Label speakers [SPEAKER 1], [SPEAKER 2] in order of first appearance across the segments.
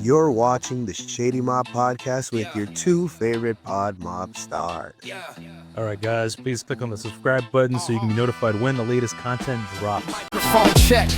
[SPEAKER 1] You're watching the Shady Mob Podcast with your two favorite pod mob stars.
[SPEAKER 2] All right, guys, please click on the subscribe button so you can be notified when the latest content drops.
[SPEAKER 3] Microphone check.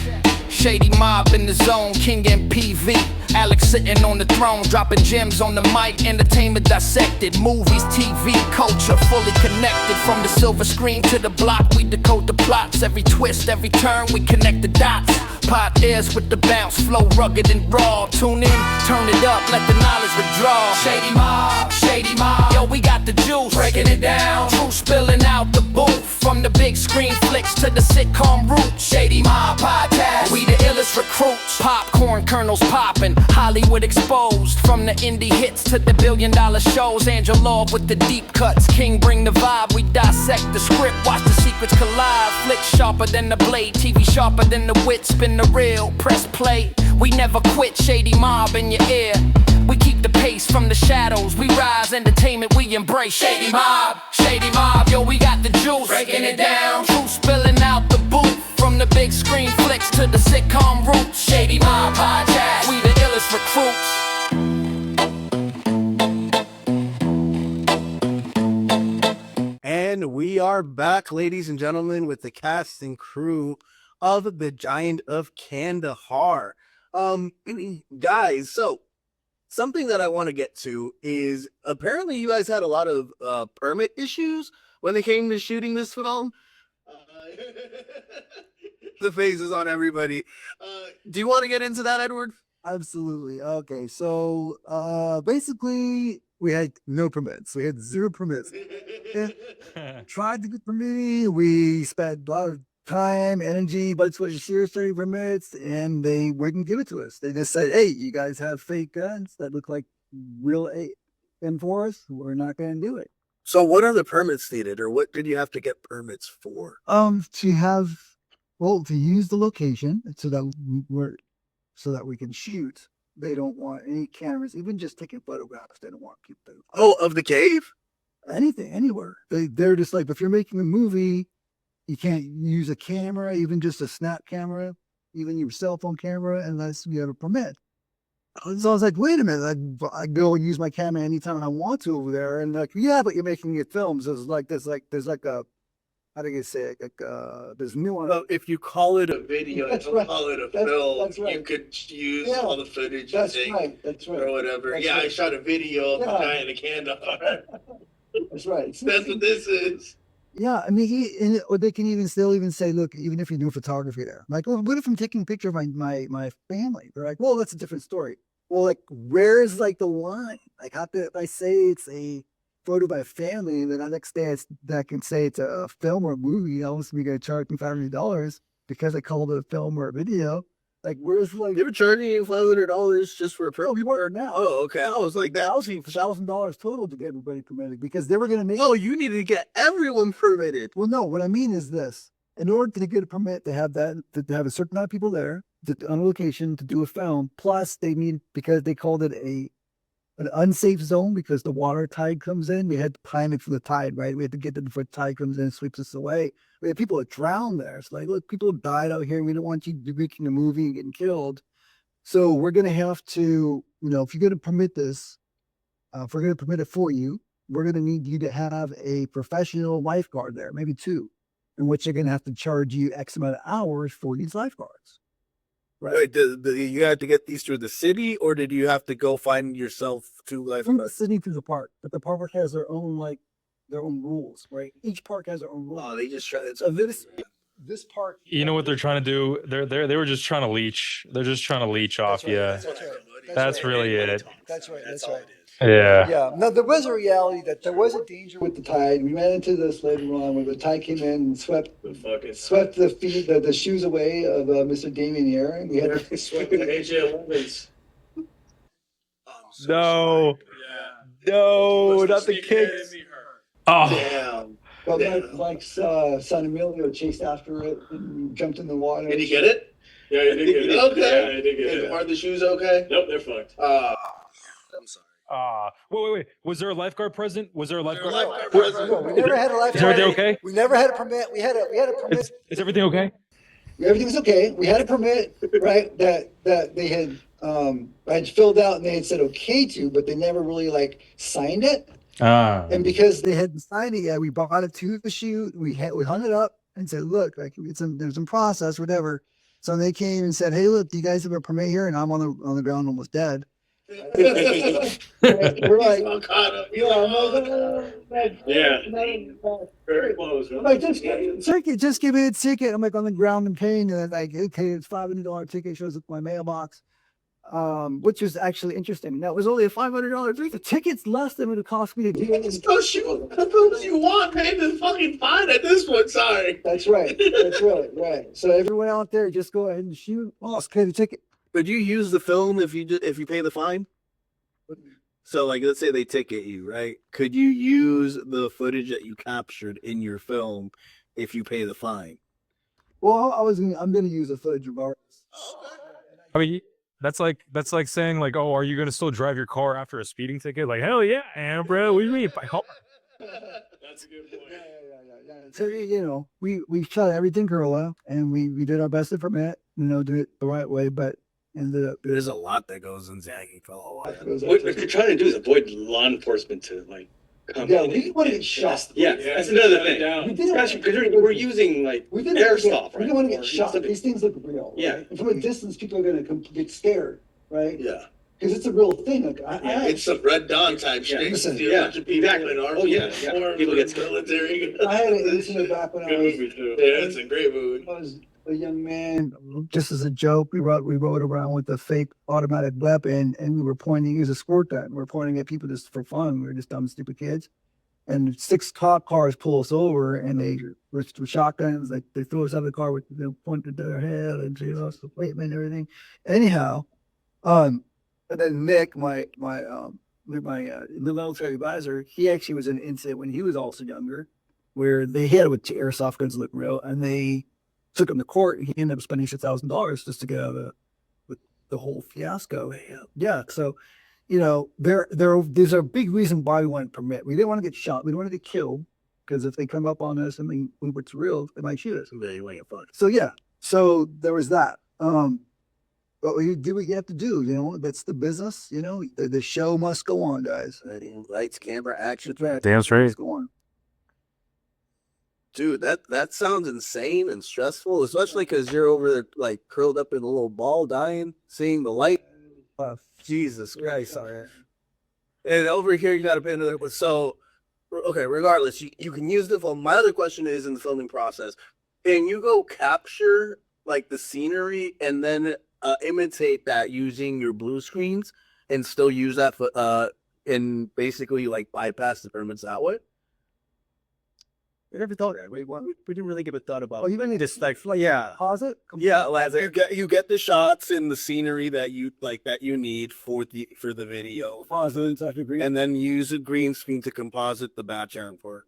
[SPEAKER 3] Shady Mob in the zone, King N.P.V. Alex sitting on the throne, dropping gems on the mic, entertainment dissected, movies, TV, culture, fully connected. From the silver screen to the block, we decode the plots. Every twist, every turn, we connect the dots. Pot airs with the bounce, flow rugged and raw. Tune in, turn it up, let the knowledge withdraw. Shady Mob, Shady Mob, yo, we got the juice, breaking it down. Truth spilling out the booth, from the big screen flicks to the sitcom roots. Shady Mob Podcast, we the illest recruits. Popcorn kernels popping, Hollywood exposed. From the indie hits to the billion-dollar shows. Angela with the deep cuts, King bring the vibe. We dissect the script, watch the secrets collide. Flick sharper than the blade, TV sharper than the wit. Spin the reel, press play. We never quit, Shady Mob in your ear. We keep the pace from the shadows. We rise, entertainment we embrace. Shady Mob, yo, we got the juice, breaking it down. Truth spilling out the booth, from the big screen flicks to the sitcom roots. Shady Mob Podcast, we the illest recruits.
[SPEAKER 1] And we are back, ladies and gentlemen, with the cast and crew of the Giant of Kandahar. Guys, so something that I want to get to is apparently you guys had a lot of permit issues when it came to shooting this film. The faces on everybody. Do you want to get into that, Edward?
[SPEAKER 4] Absolutely. Okay, so basically we had no permits. We had 0 permits. Tried to get permitting. We spent a lot of time, energy, but it's what seriously permits, and they wouldn't give it to us. They just said, "Hey, you guys have fake guns that look like real M4s. We're not going to do it."
[SPEAKER 1] So what are the permits needed, or what did you have to get permits for?
[SPEAKER 4] To use the location so that we can shoot. They don't want any cameras, even just taking photographs. They don't want people.
[SPEAKER 1] Of the cave?
[SPEAKER 4] Anything, anywhere. They're just like, if you're making a movie, you can't use a camera, even just a snap camera, even your cell phone camera, unless you have a permit. So I was like, wait a minute, I go and use my camera anytime I want to over there. And like, yeah, but you're making your films. There's like a, how do you say it? There's nuance.
[SPEAKER 1] Well, if you call it a video,
[SPEAKER 4] That's
[SPEAKER 1] don't
[SPEAKER 4] right.
[SPEAKER 1] call it a film.
[SPEAKER 4] That's right.
[SPEAKER 1] You could use
[SPEAKER 4] Yeah.
[SPEAKER 1] all the footage
[SPEAKER 4] That's
[SPEAKER 1] you think,
[SPEAKER 4] right. That's right.
[SPEAKER 1] or whatever.
[SPEAKER 4] That's
[SPEAKER 1] I
[SPEAKER 4] right.
[SPEAKER 1] shot a video of the
[SPEAKER 4] Yeah.
[SPEAKER 1] Giant of Kandahar.
[SPEAKER 4] That's right.
[SPEAKER 1] That's what this is.
[SPEAKER 4] Yeah, I mean, or they can even say, look, even if you do photography there, like, well, what if I'm taking a picture of my family? They're like, well, that's a different story. Well, like, where's like the line? Like, if I say it's a photo by a family, and then the next day I can say it's a film or a movie, I was going to charge me $500 because I called it a film or a video. Like, where's like
[SPEAKER 1] They were charging you $500 just for a film.
[SPEAKER 4] we were now?
[SPEAKER 1] Oh, okay. I was like, that.
[SPEAKER 4] $1,000 total to get everybody permitted because they were going to make.
[SPEAKER 1] Oh, you needed to get everyone permitted.
[SPEAKER 4] Well, no, what I mean is this. In order to get a permit, they have to have a certain amount of people there on a location to do a film. Plus, they need, because they called it an unsafe zone because the water tide comes in. We had to time it for the tide, right? We had to get there before the tide comes in and sweeps us away. We had people that drowned there. It's like, look, people died out here. We don't want you making a movie and getting killed. So we're going to have to, if you're going to permit this, if we're going to permit it for you, we're going to need you to have a professional lifeguard there, maybe 2, in which you're going to have to charge you X amount of hours for these lifeguards.
[SPEAKER 1] Right. Wait, did you have to get these through the city, or did you have to go find yourself 2
[SPEAKER 4] From the
[SPEAKER 1] lifeguards?
[SPEAKER 4] city to the park, but the park has their own rules, right? Each park has their own rules.
[SPEAKER 1] Oh, they just try.
[SPEAKER 4] So this park.
[SPEAKER 2] You know what they're trying to do? They were just trying to leech. They're just trying to leech off you.
[SPEAKER 4] That's right.
[SPEAKER 2] That's really it.
[SPEAKER 4] That's right.
[SPEAKER 1] That's all it is.
[SPEAKER 2] Yeah.
[SPEAKER 4] Yeah. No, there was a reality that there was a danger with the tide. We ran into this later on when the tide came in and swept the shoes away of Mr. Damian here, and we had to
[SPEAKER 1] Swept the AJ Lemons.
[SPEAKER 2] No. No, not the kicks. Oh.
[SPEAKER 1] Damn.
[SPEAKER 4] But
[SPEAKER 1] Damn.
[SPEAKER 4] Mike's son Emilio chased after it and jumped in the water.
[SPEAKER 1] Did he get it?
[SPEAKER 5] Yeah, I did get it.
[SPEAKER 1] Okay.
[SPEAKER 5] Yeah, I did get it.
[SPEAKER 1] Are the shoes okay?
[SPEAKER 5] Nope, they're fucked.
[SPEAKER 1] I'm sorry.
[SPEAKER 2] Wait. Was there a lifeguard present? Was there a lifeguard?
[SPEAKER 4] No, we never had a lifeguard.
[SPEAKER 2] Is everything okay?
[SPEAKER 4] We never had a permit. We had a permit.
[SPEAKER 2] Is everything okay?
[SPEAKER 4] Everything was okay. We had a permit, right? That they had I filled out and they had said okay to, but they never really like signed it.
[SPEAKER 2] Ah.
[SPEAKER 4] And because they hadn't signed it yet, we brought it to the shoot. We hung it up and said, "Look, like there's some process, whatever." So they came and said, "Hey, look, do you guys have a permit here?" And I'm on the ground, almost dead. We're like,
[SPEAKER 5] Very close.
[SPEAKER 4] I'm like, just give me a ticket. I'm like on the ground in pain, and then like, okay, it's $500 ticket. Shows up my mailbox. Which was actually interesting. That was only a $500 ticket. The ticket's less than it would cost me to do it.
[SPEAKER 1] Still shoot the films you want, pay the fucking fine at this one. Sorry.
[SPEAKER 4] That's right. That's right. So everyone out there, just go ahead and shoot. Oh, pay the ticket.
[SPEAKER 1] Could you use the film if you pay the fine? So, like, let's say they ticket you, right? Could you use the footage that you captured in your film if you pay the fine?
[SPEAKER 4] Well, I'm gonna use the footage regardless.
[SPEAKER 2] I mean, that's like saying like, oh, are you gonna still drive your car after a speeding ticket? Like, hell yeah, and bro, we mean by car.
[SPEAKER 5] That's a good point.
[SPEAKER 4] Yeah. So we shot everything guerrilla, and we did our best to permit, do it the right way, but ended up.
[SPEAKER 1] There's a lot that goes in zagging for a while.
[SPEAKER 5] What you're trying to do is avoid law enforcement to like come
[SPEAKER 4] Yeah,
[SPEAKER 5] in.
[SPEAKER 4] we didn't want to get shot.
[SPEAKER 5] Yeah, that's another thing.
[SPEAKER 4] We didn't
[SPEAKER 5] Especially because we're using like
[SPEAKER 4] We didn't
[SPEAKER 5] airsoft,
[SPEAKER 4] We
[SPEAKER 5] right?
[SPEAKER 4] didn't want to get
[SPEAKER 5] Or
[SPEAKER 4] shot.
[SPEAKER 5] something.
[SPEAKER 4] These things look real.
[SPEAKER 5] Yeah.
[SPEAKER 4] Right? And from a distance, people are going to get scared, right?
[SPEAKER 1] Yeah.
[SPEAKER 4] Because it's a real thing. Like,
[SPEAKER 1] It's some Red Dawn type shit.
[SPEAKER 4] Listen,
[SPEAKER 1] See a
[SPEAKER 5] yeah,
[SPEAKER 1] bunch of people
[SPEAKER 5] exactly.
[SPEAKER 1] in army
[SPEAKER 5] Oh, yeah.
[SPEAKER 1] uniforms
[SPEAKER 5] People
[SPEAKER 1] with
[SPEAKER 5] get
[SPEAKER 1] military.
[SPEAKER 4] I had an incident back when I
[SPEAKER 5] Good
[SPEAKER 4] was
[SPEAKER 5] movie too.
[SPEAKER 1] Yeah, it's a great movie.
[SPEAKER 4] I was a young man, just as a joke, we rode around with a fake automatic weapon, and we were pointing. It was a squirt gun. We were pointing at people just for fun. We were just dumb, stupid kids. And 6 cop cars pull us over, and they were with shotguns. Like they threw us out of the car with pointed to their head and equipment and everything. Anyhow, and then Nick, my military advisor, he actually was in an incident when he was also younger, where they hit it with airsoft guns look real, and they took him to court. He ended up spending $6,000 just to get out of the whole fiasco. Yeah. So, there's a big reason why we want to permit. We didn't want to get shot. We didn't want to get killed, because if they come up on us and it's real, they might shoot us.
[SPEAKER 1] They ain't fun.
[SPEAKER 4] So yeah. So there was that. But we do what you have to do. That's the business. The show must go on, guys.
[SPEAKER 1] Lights, camera, action, threat.
[SPEAKER 2] Damn straight.
[SPEAKER 4] Must go on.
[SPEAKER 1] Dude, that sounds insane and stressful, especially because you're over there like curled up in a little ball, dying, seeing the light. Jesus Christ! Sorry. And over here, you got to pay another. So, okay, regardless, you can use the film. My other question is, in the filming process, can you go capture like the scenery and then imitate that using your blue screens and still use that and basically like bypass the permits that way?
[SPEAKER 6] We never thought that. We didn't really give a thought about.
[SPEAKER 4] Oh, you mean
[SPEAKER 6] just like yeah.
[SPEAKER 4] pause it?
[SPEAKER 1] Yeah, like you get the shots and the scenery that you need for the video,
[SPEAKER 4] Pause it.
[SPEAKER 1] and then use a green screen to composite the background for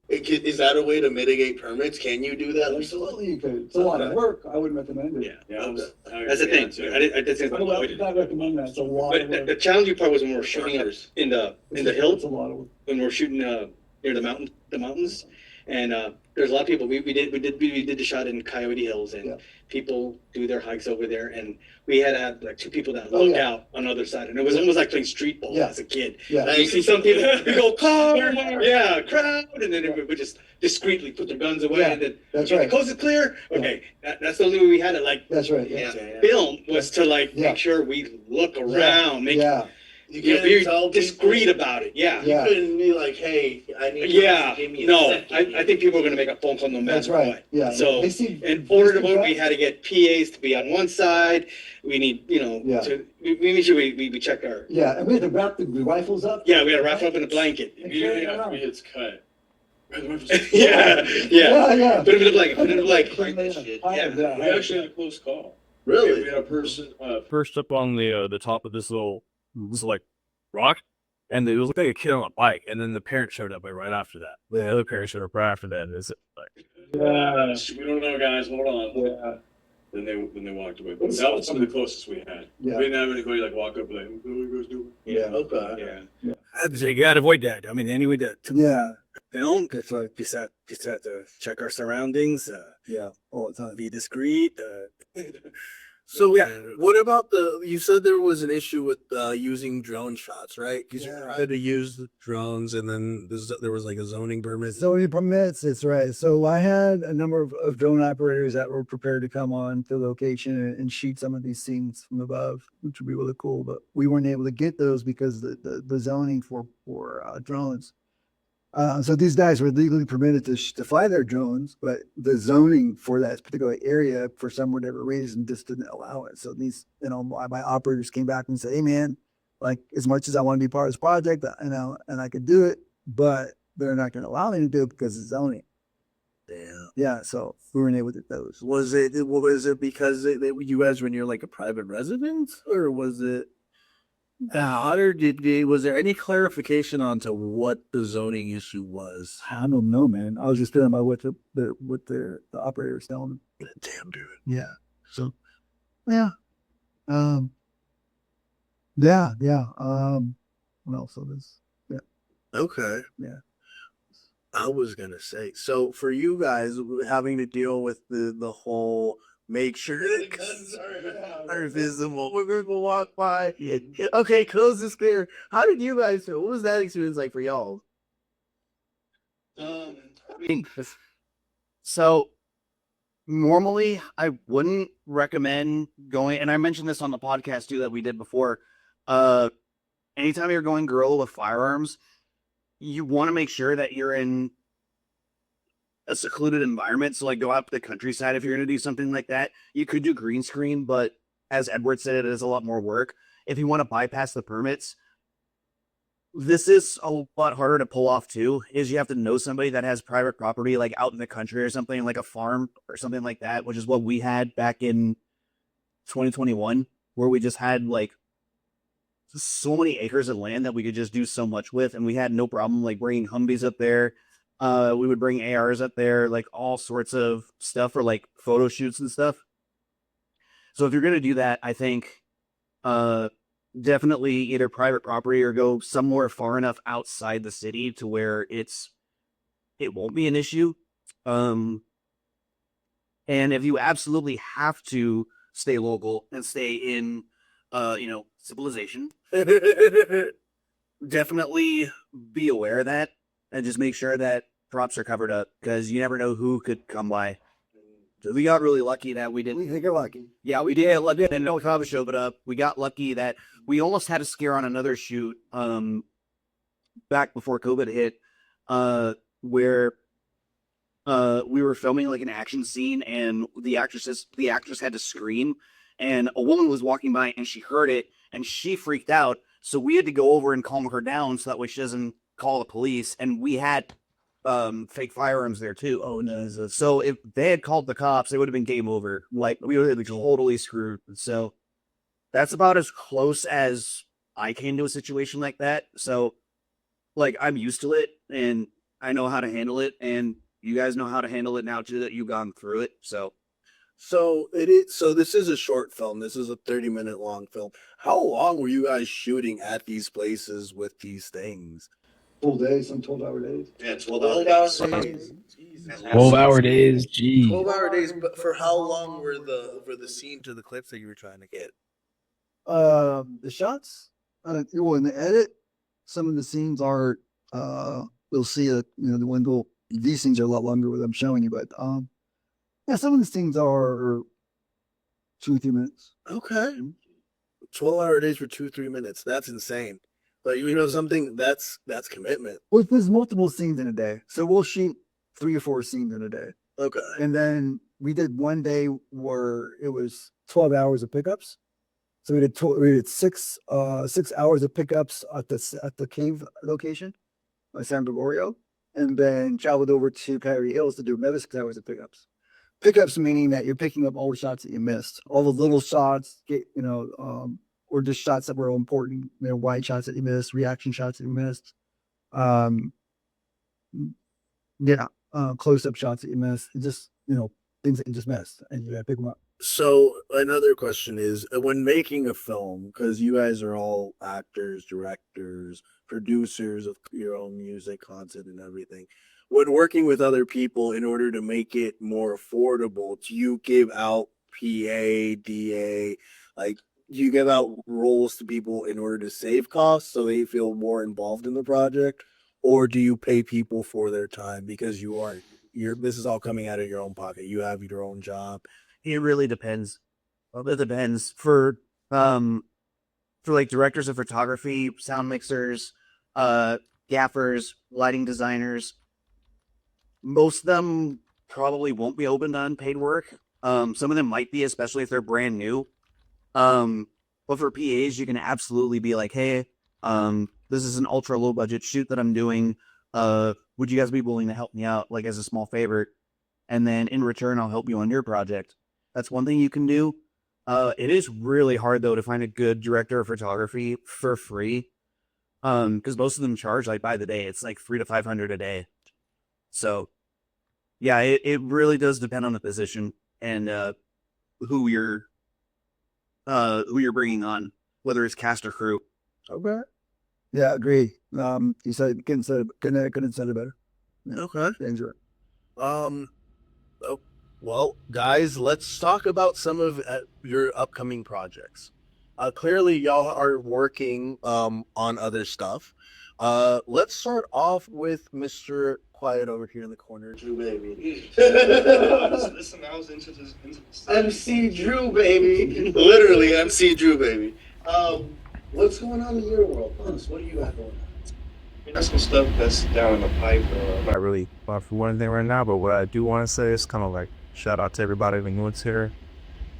[SPEAKER 1] it. Is that a way to mitigate permits? Can you do that?
[SPEAKER 4] Absolutely, you could. It's a lot of work. I wouldn't recommend it.
[SPEAKER 5] Yeah. That's the thing. I did
[SPEAKER 4] I would not recommend that. It's a lot of
[SPEAKER 5] But
[SPEAKER 4] work.
[SPEAKER 5] the challenging part was when we were shooting up in the hill,
[SPEAKER 4] It's a lot of work.
[SPEAKER 5] when we were shooting near the mountains, and there's a lot of people. We did the shot in Coyote Hills, and
[SPEAKER 4] Yeah.
[SPEAKER 5] people do their hikes over there, and we had like 2 people that looked out on the other side, and it was almost like playing street ball
[SPEAKER 4] Yeah.
[SPEAKER 5] as a kid.
[SPEAKER 4] Yeah.
[SPEAKER 5] You see some people, we go car, yeah, crowd, and then we just discreetly put their guns away,
[SPEAKER 4] Yeah,
[SPEAKER 5] and then
[SPEAKER 4] that's
[SPEAKER 5] okay,
[SPEAKER 4] right.
[SPEAKER 5] the coast is clear. Okay, that's the only way we had it. Like
[SPEAKER 4] That's right.
[SPEAKER 5] film was to like
[SPEAKER 4] Yeah.
[SPEAKER 5] make sure we look around, make
[SPEAKER 1] You
[SPEAKER 5] you know,
[SPEAKER 1] can't tell
[SPEAKER 5] be discreet
[SPEAKER 1] people-
[SPEAKER 5] about it. Yeah.
[SPEAKER 1] You couldn't be like, hey, I need
[SPEAKER 5] Yeah.
[SPEAKER 1] you to give me a
[SPEAKER 5] No,
[SPEAKER 1] second.
[SPEAKER 5] I think people are going to make a phone call no matter
[SPEAKER 4] That's right.
[SPEAKER 5] what.
[SPEAKER 4] Yeah.
[SPEAKER 5] So,
[SPEAKER 4] They see-
[SPEAKER 5] in order to vote, we had to get PAs to be on one side. We need,
[SPEAKER 4] Yeah.
[SPEAKER 5] we made sure we check our.
[SPEAKER 4] Yeah, and we had to wrap the rifles up.
[SPEAKER 5] Yeah, we had to wrap up in a blanket.
[SPEAKER 4] Immediately after
[SPEAKER 5] Yeah,
[SPEAKER 4] it's
[SPEAKER 5] cut.
[SPEAKER 4] Yeah, yeah.
[SPEAKER 5] Put it in the blanket. Put it in the blanket.
[SPEAKER 4] Yeah.
[SPEAKER 5] We
[SPEAKER 7] actually had a close call.
[SPEAKER 1] Really?
[SPEAKER 7] We had a person,
[SPEAKER 2] First up on the top of this like rock, and it looked like a kid on a bike, and then the parent showed up right after that. The other parent showed up right after that. Is it like
[SPEAKER 7] we don't know, guys, hold on.
[SPEAKER 4] Yeah.
[SPEAKER 7] Then they walked away. But that was some of the closest we had.
[SPEAKER 4] Yeah.
[SPEAKER 7] We didn't have anybody like walk up like, what are you guys doing?
[SPEAKER 4] Yeah.
[SPEAKER 1] Okay.
[SPEAKER 7] Yeah.
[SPEAKER 6] So you gotta avoid that. I mean, any way to
[SPEAKER 4] Yeah.
[SPEAKER 6] film, just have to check our surroundings.
[SPEAKER 4] Yeah. All the time.
[SPEAKER 6] Be discreet.
[SPEAKER 1] So yeah, what about you said there was an issue with using drone shots, right? Because you tried to use the drones and then there was like a zoning permit.
[SPEAKER 4] Zoning permits, it's right. So I had a number of drone operators that were prepared to come on to the location and shoot some of these scenes from above, which would be really cool. But we weren't able to get those because the zoning for drones. So these guys were legally permitted to fly their drones, but the zoning for that particular area, for some whatever reason, just didn't allow it. So these, my operators came back and said, "Hey, man, like as much as I want to be part of this project, and I could do it, but they're not going to allow me to do it because of zoning."
[SPEAKER 1] Damn.
[SPEAKER 4] Yeah, so we weren't able to do those.
[SPEAKER 1] Was it because you guys were near like a private residence, or was it? Or was there any clarification onto what the zoning issue was?
[SPEAKER 4] I don't know, man. I was just telling about what the operator was telling me.
[SPEAKER 1] Damn, dude.
[SPEAKER 4] Yeah. So, yeah. Yeah. What else of this? Yeah.
[SPEAKER 1] Okay.
[SPEAKER 4] Yeah.
[SPEAKER 1] I was gonna say, so for you guys having to deal with the whole make sure the guns are visible when people walk by. Yeah. Okay, close is clear. How did you guys feel? What was that experience like for y'all?
[SPEAKER 5] I
[SPEAKER 6] So normally I wouldn't recommend going, and I mentioned this on the podcast too that we did before. Anytime you're going guerrilla with firearms, you want to make sure that you're in a secluded environment. So like go out to the countryside if you're going to do something like that. You could do green screen, but as Edward said, it is a lot more work. If you want to bypass the permits, this is a lot harder to pull off too, is you have to know somebody that has private property like out in the country or something, like a farm or something like that, which is what we had back in 2021, where we just had like so many acres of land that we could just do so much with, and we had no problem like bringing Humvees up there. We would bring ARs up there, like all sorts of stuff for like photo shoots and stuff. So if you're gonna do that, I think definitely either private property or go somewhere far enough outside the city to where it won't be an issue. And if you absolutely have to stay local and stay in civilization, definitely be aware of that and just make sure that props are covered up, because you never know who could come by. So we got really lucky that we didn't.
[SPEAKER 4] We think you're lucky.
[SPEAKER 6] Yeah, we did. And no Kava showed up. We got lucky that we almost had a scare on another shoot back before COVID hit, where we were filming like an action scene, and the actress had to scream, and a woman was walking by and she heard it and she freaked out. So we had to go over and calm her down so that way she doesn't call the police. And we had fake firearms there too.
[SPEAKER 1] Oh no!
[SPEAKER 6] So if they had called the cops, it would have been game over. Like we would have been totally screwed. So that's about as close as I came to a situation like that. So like I'm used to it and I know how to handle it, and you guys know how to handle it now too that you've gone through it. So
[SPEAKER 1] it is. So this is a short film. This is a 30-minute long film. How long were you guys shooting at these places with these things?
[SPEAKER 4] Full days, some 12-hour days.
[SPEAKER 5] Yeah, 12 hours.
[SPEAKER 8] 12-hour days, gee.
[SPEAKER 1] 12-hour days, but for how long were the scene to the clips that you were trying to get?
[SPEAKER 4] The shots, well, in the edit, some of the scenes are, we'll see it, the window. These scenes are a lot longer what I'm showing you, but yeah, some of the scenes are 2 or 3 minutes.
[SPEAKER 1] Okay. 12-hour days for 2-3 minutes. That's insane. But something that's commitment.
[SPEAKER 4] Well, there's multiple scenes in a day, so we'll shoot 3 or 4 scenes in a day.
[SPEAKER 1] Okay.
[SPEAKER 4] And then we did one day where it was 12 hours of pickups. So we did 6 hours of pickups at the cave location, San Gregorio, and then traveled over to Coyote Hills to do another 6 hours of pickups. Pickups meaning that you're picking up all the shots that you missed, all the little shots, or just shots that were important, wide shots that you missed, reaction shots that you missed, close-up shots that you missed, just things that you just missed, and you gotta pick them up.
[SPEAKER 1] So another question is, when making a film, because you guys are all actors, directors, producers of your own music, content, and everything, when working with other people in order to make it more affordable, do you give out PA, DA, like you give out roles to people in order to save costs so they feel more involved in the project, or do you pay people for their time because this is all coming out of your own pocket. You have your own job.
[SPEAKER 6] It really depends. Well, it depends for like directors of photography, sound mixers, gaffers, lighting designers. Most of them probably won't be open to unpaid work. Some of them might be, especially if they're brand new. But for PAs, you can absolutely be like, hey, this is an ultra low budget shoot that I'm doing. Would you guys be willing to help me out, like as a small favor? And then in return, I'll help you on your project. That's one thing you can do. It is really hard though to find a good director of photography for free. Because most of them charge like by the day. It's like $300 to $500 a day. So yeah, it really does depend on the position and who you're bringing on, whether it's cast or crew.
[SPEAKER 4] Okay. Yeah, agree. You said couldn't say it better. Yeah.
[SPEAKER 1] Okay.
[SPEAKER 4] Enjoy.
[SPEAKER 1] Well, guys, let's talk about some of your upcoming projects. Clearly, y'all are working on other stuff. Let's start off with Mr. Quiet over here in the corner, Drew Baby.
[SPEAKER 7] Listen, I was into this.
[SPEAKER 1] MC Drew Baby, literally MC Drew Baby. What's going on in your world, Boss? What do you have going on?
[SPEAKER 7] That's some stuff that's down in the pipe.
[SPEAKER 9] Not really for one thing right now, but what I do want to say is kind of like shout out to everybody that's here.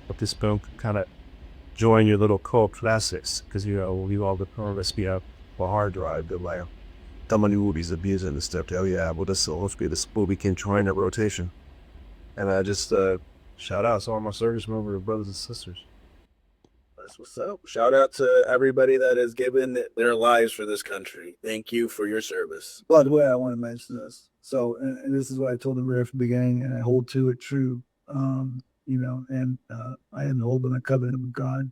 [SPEAKER 9] Hope this film can kind of join your little cult classics because you know we all the recipe up for hard drive. But like, how many movies abusing and stuff? Oh yeah, well this will be this movie can join that rotation. And I just shout out to all my service members, brothers and sisters.
[SPEAKER 1] That's what's up. Shout out to everybody that has given their lives for this country. Thank you for your service.
[SPEAKER 4] By the way, I want to mention this. So, and this is what I told them right from the beginning, and I hold to it true. I am holding a covenant with God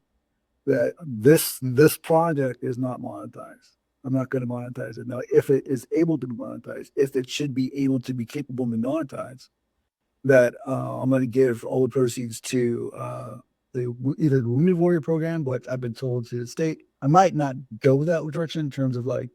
[SPEAKER 4] that this project is not monetized. I'm not going to monetize it. Now, if it is able to be monetized, if it should be able to be capable of being monetized, that I'm going to give all the proceeds to either the Wounded Warrior program, but I've been told to the state. I might not go that direction in terms of like,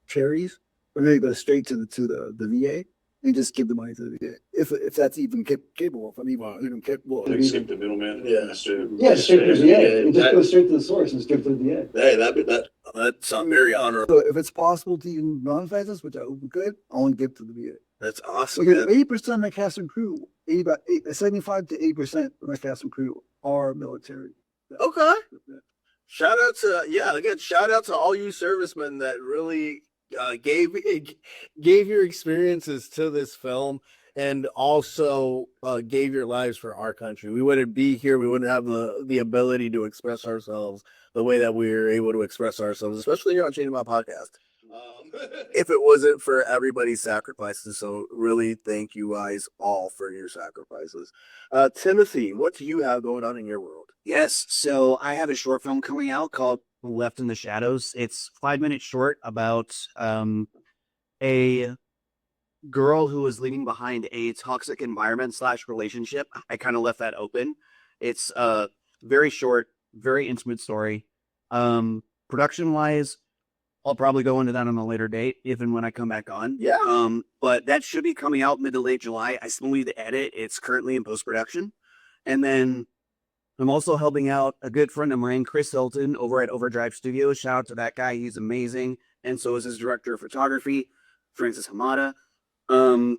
[SPEAKER 4] charities, or maybe go straight to the VA and just give the money to the VA if that's even capable. If I'm even capable.
[SPEAKER 7] Like skip the middleman.
[SPEAKER 1] Yeah.
[SPEAKER 4] Straight to the VA. Just go straight to the source and just give it to the VA.
[SPEAKER 1] Hey, that sounds very honorable.
[SPEAKER 4] So if it's possible to even monetize this, which I hope we could, I want to give to the VA.
[SPEAKER 1] That's awesome.
[SPEAKER 4] Because 80% of my cast and crew, 75 to 80% of my cast and crew are military.
[SPEAKER 1] Okay. Shout out to all you servicemen that really gave your experiences to this film and also gave your lives for our country. We wouldn't be here. We wouldn't have the ability to express ourselves the way that we were able to express ourselves, especially here on Shady Mob Podcast. If it wasn't for everybody's sacrifices. So really thank you guys all for your sacrifices. Timothy, what do you have going on in your world?
[SPEAKER 6] Yes, so I have a short film coming out called Left in the Shadows. It's 5 minutes short about a girl who is leaving behind a toxic environment / relationship. I kind of left that open. It's a very short, very intimate story. Production wise, I'll probably go into that on a later date, if and when I come back on.
[SPEAKER 1] Yeah.
[SPEAKER 6] But that should be coming out mid to late July. I still need to edit. It's currently in post-production. And then I'm also helping out a good friend of mine, Chris Hilton, over at Overdrive Studios. Shout out to that guy. He's amazing. And so is his director of photography, Francis Hamada. I'm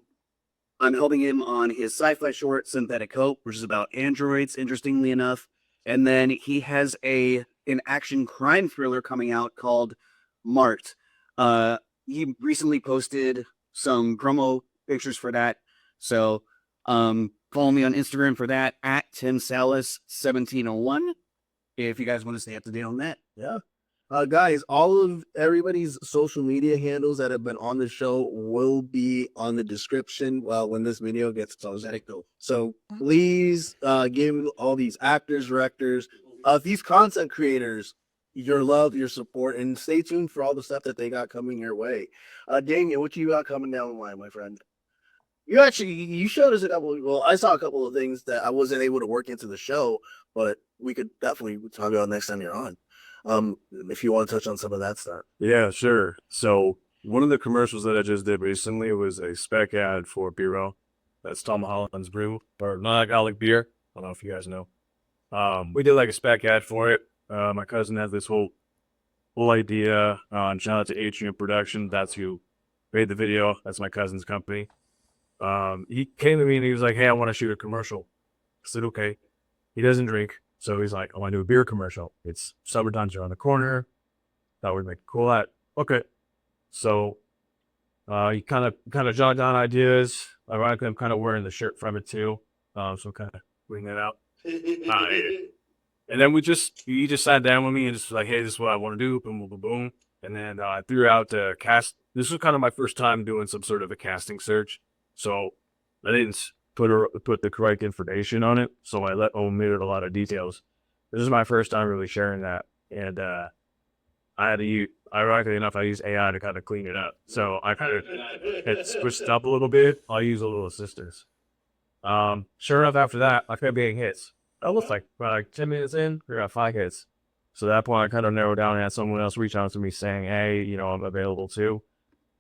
[SPEAKER 6] helping him on his sci-fi short, Synthetic Hope, which is about androids, interestingly enough. And then he has an action crime thriller coming out called Marked. He recently posted some promo pictures for that. So follow me on Instagram for that at Tim Salas 1701 if you guys want to stay up to date on that.
[SPEAKER 1] Yeah. Guys, all of everybody's social media handles that have been on the show will be on the description when this video gets posted. So please give all these actors, directors, these content creators your love, your support, and stay tuned for all the stuff that they got coming your way. Damian, what you got coming down the line, my friend? You showed us a couple. Well, I saw a couple of things that I wasn't able to work into the show, but we could definitely talk about next time you're on. If you want to touch on some of that stuff.
[SPEAKER 2] Yeah, sure. So one of the commercials that I just did recently was a spec ad for Beero. That's Tom Holland's brew, or non-alcoholic beer. I don't know if you guys know. We did like a spec ad for it. My cousin has this whole idea. Shout out to Atrium Production. That's who made the video. That's my cousin's company. He came to me and he was like, "Hey, I want to shoot a commercial." I said, "Okay." He doesn't drink, so he's like, "I want to do a beer commercial. It's summertime's around the corner. Thought we'd make a cool ad." Okay. So he kind of jotted down ideas. Ironically, I'm kind of wearing the shirt from it too. So kind of bring that out. And then he just sat down with me and just like, "Hey, this is what I want to do." Boom, boom, boom, boom. And then I threw out the cast. This was kind of my first time doing some sort of a casting search. So I didn't put the correct information on it. So I omitted a lot of details. This is my first time really sharing that. And I had to use, ironically enough, I used AI to kind of clean it up. So I kind of had switched it up a little bit. I'll use a little assistance. Sure enough, after that, I kept getting hits. That looks like about like 10 minutes in, we got 5 hits. So at that point, I kind of narrowed down and had someone else reach out to me saying, "Hey, I'm available too."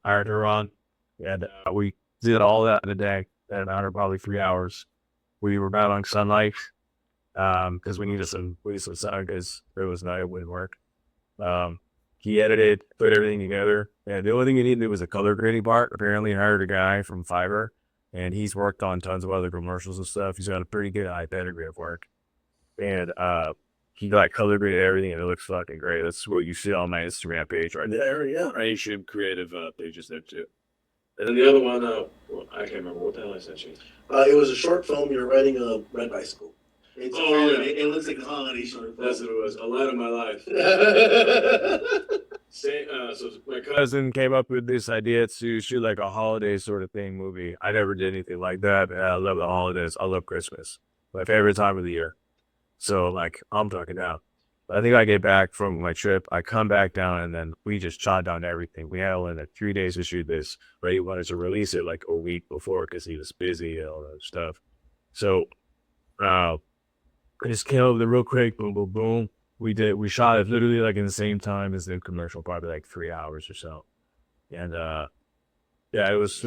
[SPEAKER 2] I hired her on, and we did all that in a day, in a matter of probably 3 hours. We were out on sunlight because we needed some sun because it was night, it wouldn't work. He edited, put everything together, and the only thing he needed was a color grading part. Apparently, I hired a guy from Fiverr, and he's worked on tons of other commercials and stuff. He's got a pretty good eye pedigree of work, and he like color graded everything, and it looks fucking great. That's what you see on my Instagram page right there. Yeah, right. YouTube creative pages there too.
[SPEAKER 7] And then the other one, I can't remember what the hell I sent you.
[SPEAKER 1] It was a short film. You were riding a red bicycle. It's
[SPEAKER 7] Oh, yeah.
[SPEAKER 1] it looks like a holiday short film.
[SPEAKER 7] That's what it was. A light of my life. So my
[SPEAKER 2] Cousin came up with this idea to shoot like a holiday sort of thing movie. I never did anything like that. I love the holidays. I love Christmas. My favorite time of the year. So like I'm talking down. I think I get back from my trip. I come back down and then we just shot down everything. We had like 3 days to shoot this. Right? He wanted to release it like a week before because he was busy and all that stuff. So I just came over there real quick. Boom, boom, boom. We shot it literally like in the same time as the commercial, probably like 3 hours or so. And yeah, it was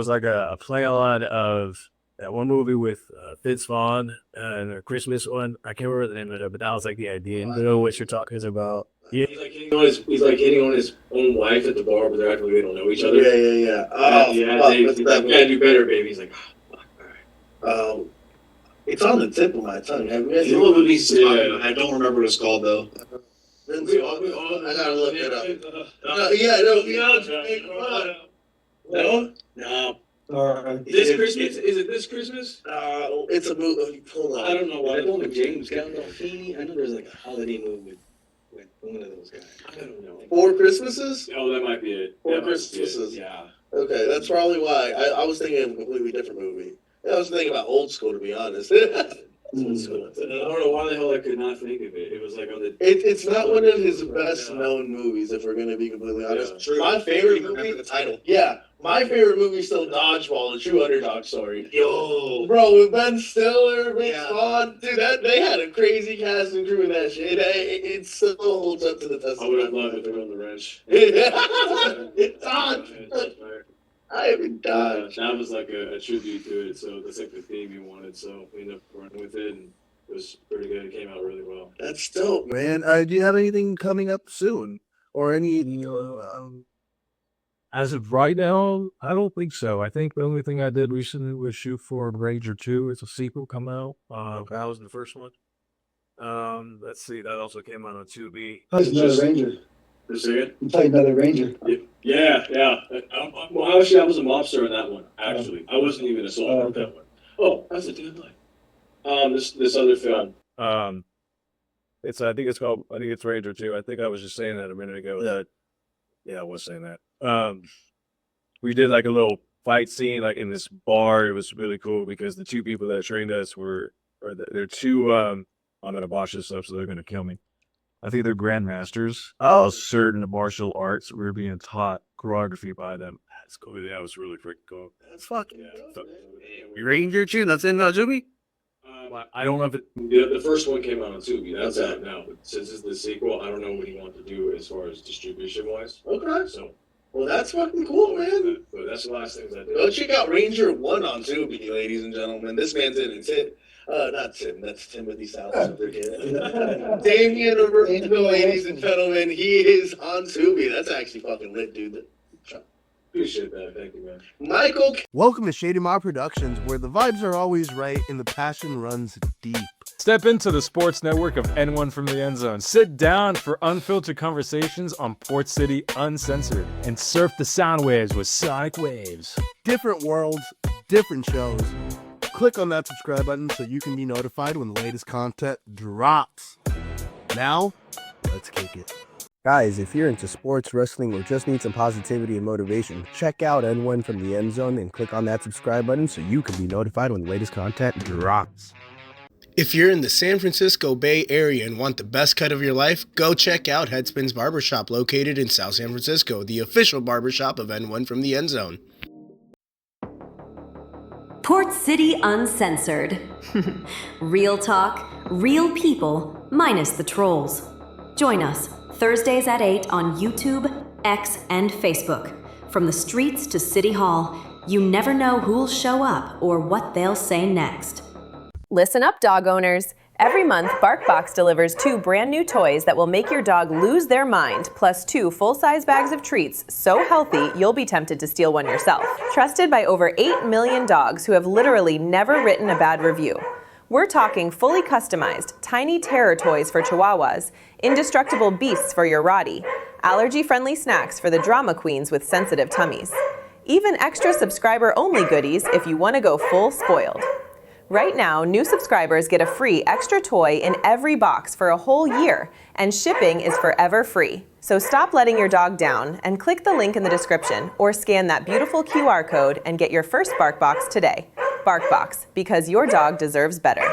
[SPEAKER 2] like a play on of that one movie with Vince Vaughn and a Christmas one. I can't remember the name of it, but that was like the idea. I know what you're talking about. Yeah.
[SPEAKER 7] He's like hitting on his own wife at the bar, but they're acting like they don't know each other.
[SPEAKER 1] Yeah.
[SPEAKER 7] He's like, "Yeah, do better, baby." He's like, "Oh, fuck, all right."
[SPEAKER 1] It's on the tip of my tongue. Have you guys
[SPEAKER 7] You know what movie's
[SPEAKER 6] I don't remember what it's called though.
[SPEAKER 1] I gotta look it up. No.
[SPEAKER 7] This Christmas? Is it this Christmas?
[SPEAKER 1] It's a movie. Hold on.
[SPEAKER 7] I don't know why.
[SPEAKER 5] That one with James Gandolfini. I know there's like a holiday movie with one of those guys.
[SPEAKER 7] I don't know.
[SPEAKER 1] 4 Christmases?
[SPEAKER 7] Oh, that might be it.
[SPEAKER 1] 4
[SPEAKER 7] That might be it.
[SPEAKER 1] Christmases.
[SPEAKER 7] Yeah.
[SPEAKER 1] Okay, that's probably why. I was thinking of a completely different movie. I was thinking about Old School, to be honest.
[SPEAKER 7] I don't know why the hell I could not think of it. It was like on the.
[SPEAKER 1] It's not one of his best known movies, if we're gonna be completely honest.
[SPEAKER 6] Yeah.
[SPEAKER 1] My favorite movie.
[SPEAKER 6] Remember the title.
[SPEAKER 1] Yeah, my favorite movie is still Dodgeball, the true underdog story.
[SPEAKER 6] Yo,
[SPEAKER 1] Bro, with Ben Stiller, Vince
[SPEAKER 6] Yeah.
[SPEAKER 1] Vaughn, dude, they had a crazy cast and crew in that shit. It still holds up to the test.
[SPEAKER 7] I would have loved if they were on the wrench.
[SPEAKER 1] It's on. I haven't died.
[SPEAKER 7] That was like a tribute to it, so that's like the theme he wanted. So we ended up running with it, and it was pretty good. It came out really well.
[SPEAKER 1] That's dope, man. Do you have anything coming up soon, or any?
[SPEAKER 2] As of right now, I don't think so. I think the only thing I did recently was shoot for Ranger 2. It's a sequel come out. That was the first one. Let's see. That also came out on 2B.
[SPEAKER 4] How's another Ranger?
[SPEAKER 7] Just say it.
[SPEAKER 4] I'm talking another Ranger.
[SPEAKER 7] Yeah. Well, actually, I was a mobster in that one. Actually, I wasn't even a soldier in that one. Oh, that's a damn lie. This other film.
[SPEAKER 2] I think it's Ranger 2. I think I was just saying that a minute ago. Yeah, I was saying that. We did like a little fight scene like in this bar. It was really cool because the 2 people that trained us they're 2 I'm gonna botch this up, so they're gonna kill me. I think they're grandmasters of certain martial arts. We were being taught choreography by them. That's cool. Yeah, it was really freaking cool.
[SPEAKER 1] That's fucking
[SPEAKER 2] Yeah.
[SPEAKER 1] dope. Ranger too. That's in Zubi.
[SPEAKER 2] I don't know if it.
[SPEAKER 7] The first one came out on Tubi. That's out now. But since it's the sequel, I don't know what he wants to do as far as distribution wise.
[SPEAKER 1] Okay.
[SPEAKER 7] So,
[SPEAKER 1] Well, that's fucking cool, man.
[SPEAKER 7] but that's the last things I did.
[SPEAKER 1] Go check out Ranger 1 on Tubi, ladies and gentlemen. This man's in it. Not Tim. That's Timothy Salas. Damian Orozco, ladies and gentlemen. He is on Tubi. That's actually fucking lit, dude.
[SPEAKER 7] Appreciate that. Thank you, man.
[SPEAKER 1] Michael. Welcome to Shady Mob Productions, where the vibes are always right and the passion runs deep.
[SPEAKER 10] Step into the sports network of N1 from the End Zone. Sit down for unfiltered conversations on Port City Uncensored and surf the sound waves with Sonic Waves.
[SPEAKER 1] Different worlds, different shows. Click on that subscribe button so you can be notified when the latest content drops. Now, let's kick it. Guys, if you're into sports, wrestling, or just need some positivity and motivation, check out N1 from the End Zone and click on that subscribe button so you can be notified when the latest content drops. If you're in the San Francisco Bay Area and want the best cut of your life, go check out Headspin's Barbershop located in South San Francisco, the official barbershop of N1 from the End Zone.
[SPEAKER 11] Port City Uncensored. Real talk, real people, minus the trolls. Join us Thursdays at 8 on YouTube, X, and Facebook. From the streets to City Hall, you never know who'll show up or what they'll say next.
[SPEAKER 12] Listen up, dog owners. Every month, BarkBox delivers 2 brand new toys that will make your dog lose their mind, plus 2 full-size bags of treats so healthy you'll be tempted to steal one yourself. Trusted by over 8 million dogs who have literally never written a bad review. We're talking fully customized, tiny terror toys for Chihuahuas, indestructible beasts for your Rottie, allergy-friendly snacks for the drama queens with sensitive tummies. Even extra subscriber-only goodies if you want to go full spoiled. Right now, new subscribers get a free extra toy in every box for a whole year, and shipping is forever free. So stop letting your dog down and click the link in the description or scan that beautiful QR code and get your first BarkBox today. BarkBox, because your dog deserves better.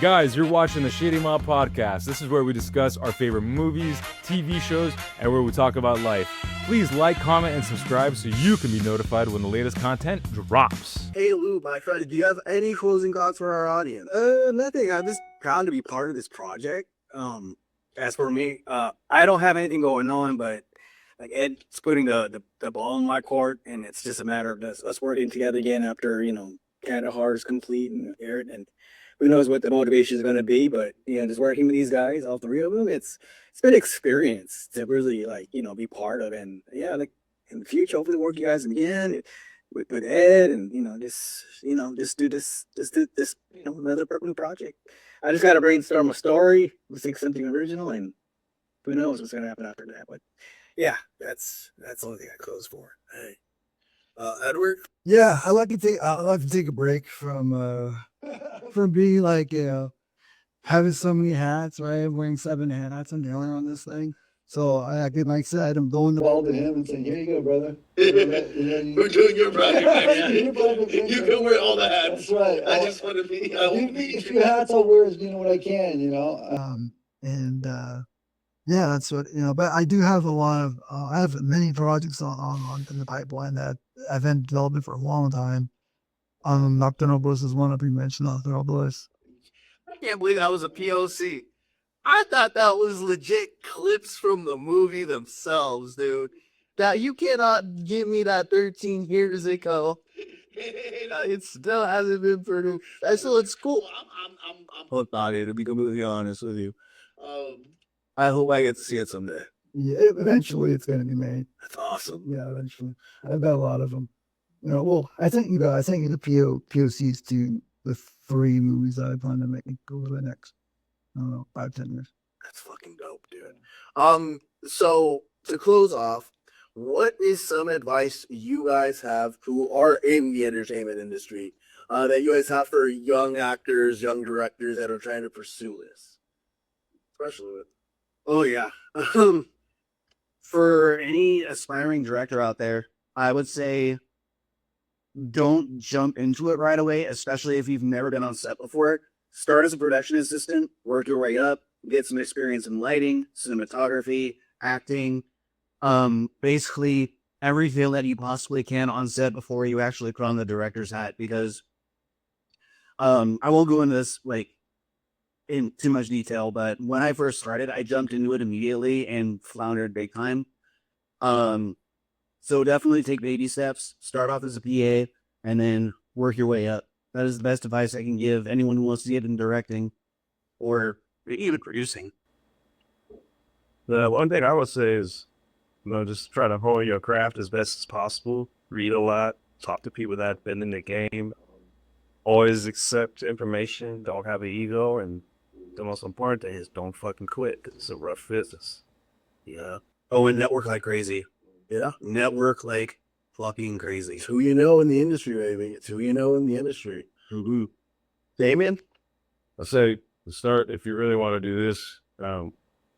[SPEAKER 10] Guys, you're watching the Shady Mob Podcast. This is where we discuss our favorite movies, TV shows, and where we talk about life. Please like, comment, and subscribe so you can be notified when the latest content drops.
[SPEAKER 1] Hey Lou, my friend, do you have any closing thoughts for our audience? Nothing. I'm just proud to be part of this project. As for me, I don't have anything going on, but like Ed's putting the ball in my court, and it's just a matter of us working together again after, Kandahar is complete and who knows what the motivation is going to be, but just working with these guys, all 3 of them, it's been an experience to really be part of, and in the future, hopefully work you guys again with Ed, and just do this another new project. I just got to brainstorm a story, let's think something original, and who knows what's going to happen after that. But yeah, that's the only thing I close for. Hey, Edward.
[SPEAKER 4] Yeah, I like to take a break from being having so many hats, right? Wearing 7 hats and dealing on this thing. So I get like I said, I'm throwing the ball to him and saying, "Here you go, brother."
[SPEAKER 1] We're doing your project, man. You can wear all the hats.
[SPEAKER 4] That's right.
[SPEAKER 1] I just want to be.
[SPEAKER 4] Give me a few hats, I'll wear what I can, yeah, that's what But I do have a lot of I have many projects on in the pipeline that I've been developing for a long time. Nocturnal Bliss is one that we mentioned. Nocturnal Bliss.
[SPEAKER 1] I can't believe that was a POC. I thought that was legit clips from the movie themselves, dude. Now you cannot give me that 13 years ago. It still hasn't been produced. So it's cool. I'm hooked on it, to be completely honest with you. I hope I get to see it someday.
[SPEAKER 4] Yeah, eventually it's going to be made.
[SPEAKER 1] That's awesome.
[SPEAKER 4] Yeah, eventually. I've got a lot of them. I think you the POCs to the 3 movies that I plan to make over the next, 5-10 years.
[SPEAKER 1] That's fucking dope, dude. So to close off, what is some advice you guys have who are in the entertainment industry that you guys have for young actors, young directors that are trying to pursue this? Especially with,
[SPEAKER 6] for any aspiring director out there, I would say don't jump into it right away, especially if you've never been on set before. Start as a production assistant, work your way up, get some experience in lighting, cinematography, acting. Basically, everything that you possibly can on set before you actually put on the director's hat, because I won't go into this like in too much detail, but when I first started, I jumped into it immediately and floundered big time. So definitely take baby steps, start off as a PA, and then work your way up. That is the best advice I can give anyone who wants to get in directing or even producing.
[SPEAKER 2] The one thing I would say is, just try to hone your craft as best as possible. Read a lot, talk to people that have been in the game. Always accept information, don't have an ego, and the most important thing is don't fucking quit, because it's a rough business.
[SPEAKER 1] Yeah. Oh, and network like crazy. Yeah. Network like fucking crazy.
[SPEAKER 9] It's who you know in the industry, baby. It's who you know in the industry.
[SPEAKER 1] Mm-hmm. Damian?
[SPEAKER 2] I say to start, if you really want to do this,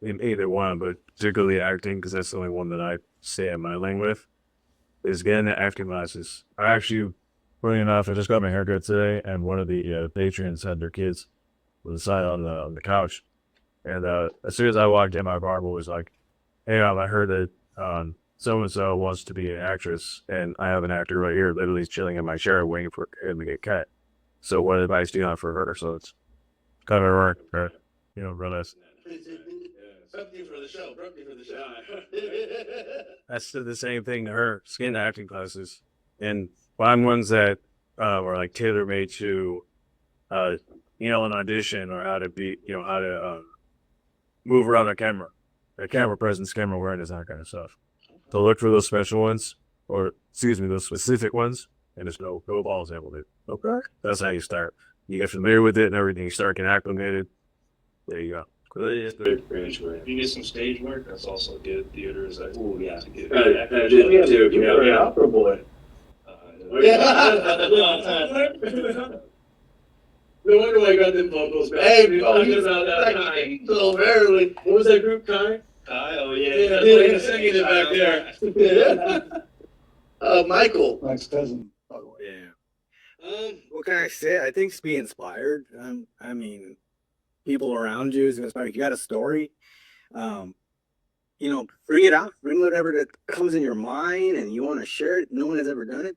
[SPEAKER 2] in either one, but particularly acting, because that's the only one that I stay at my lane with, is getting the acting classes. I actually, funny enough, I just got my haircut today, and one of the patrons had their kids with a sign on the couch. And as soon as I walked in, my barber was like, "Hey, I heard that so-and-so wants to be an actress, and I have an actor right here literally chilling in my chair waiting for him to get cut. So what advice do you have for her?" So it's kind of work, right? Realize.
[SPEAKER 7] Something for the show.
[SPEAKER 2] That's the same thing to her. Skin acting classes, and find ones that are like tailor made to, an audition, or how to be, how to move around a camera presence, camera awareness, that kind of stuff. So look for those special ones, or those specific ones, and just go balls in with it. Okay, that's how you start. You get familiar with it and everything. You start getting acclimated. There you go.
[SPEAKER 7] If you get some stage work, that's also good. Theater is like, oh yeah,
[SPEAKER 1] You were an opera boy.
[SPEAKER 7] No wonder why I got them vocals back. Hey, we talking about that Kai. So barely. What was that group, Kai? Kai, oh yeah. That's why he was singing it back there.
[SPEAKER 1] Michael.
[SPEAKER 4] Mike's cousin, by the way.
[SPEAKER 1] Yeah. What can I say? I think just be inspired. I mean, people around you is inspired. You got a story, bring it out. Bring whatever that comes in your mind, and you want to share it. No one has ever done it.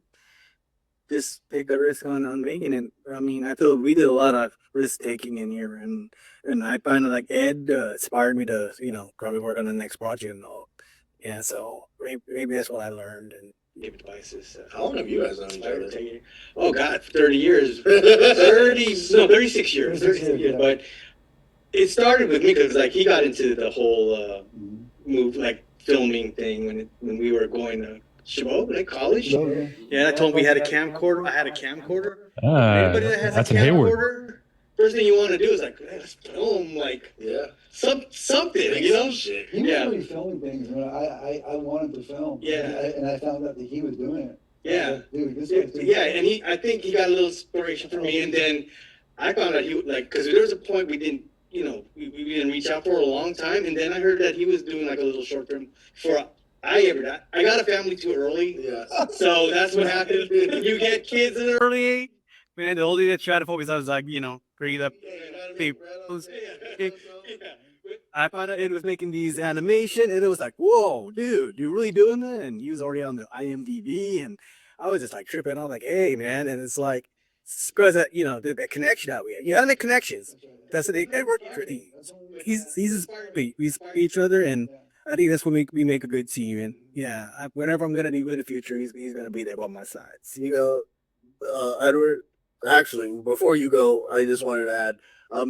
[SPEAKER 1] Just take the risk on making it. I mean, I feel we did a lot of risk taking in here, and I find like Ed inspired me to probably work on the next project and all. Yeah, so maybe that's what I learned and gave advices.
[SPEAKER 5] How long have you guys known each other? Oh God, 30 years. 36 years. 36 years. But it started with me because he got into the whole filming thing when we were going to Chabot, college.
[SPEAKER 4] Oh, yeah.
[SPEAKER 5] Yeah, I told him we had a camcorder. I had a camcorder.
[SPEAKER 8] Anybody
[SPEAKER 5] that has
[SPEAKER 8] that's
[SPEAKER 5] a
[SPEAKER 8] in Hayward.
[SPEAKER 5] camcorder, first thing you want to do is let's film something,
[SPEAKER 7] Shit.
[SPEAKER 4] He was really filming things, and I wanted to film.
[SPEAKER 5] Yeah.
[SPEAKER 4] And I found out that he was doing it.
[SPEAKER 5] Yeah.
[SPEAKER 4] Dude, this guy's doing
[SPEAKER 5] Yeah, and I think he got a little inspiration from me, and then I found out he because there was a point we didn't, we didn't reach out for a long time, and then I heard that he was doing a little short film before I got a family too early.
[SPEAKER 1] Yeah.
[SPEAKER 5] So that's what happened. You get kids in an early age.
[SPEAKER 6] Man, the older you try to focus, I was like, bring it up.
[SPEAKER 1] I found out Ed was making these animation, and it was like, whoa, dude, you really doing that? And he was already on the IMDb, and I was just like tripping. I'm like, hey, man, and it's like, because the connection that we have. You have the connections. That's what they work pretty. He's each other, and I think that's when we make a good team. And yeah, whenever I'm gonna be in the future, he's gonna be there by my side. So Edward. Actually, before you go, I just wanted to add,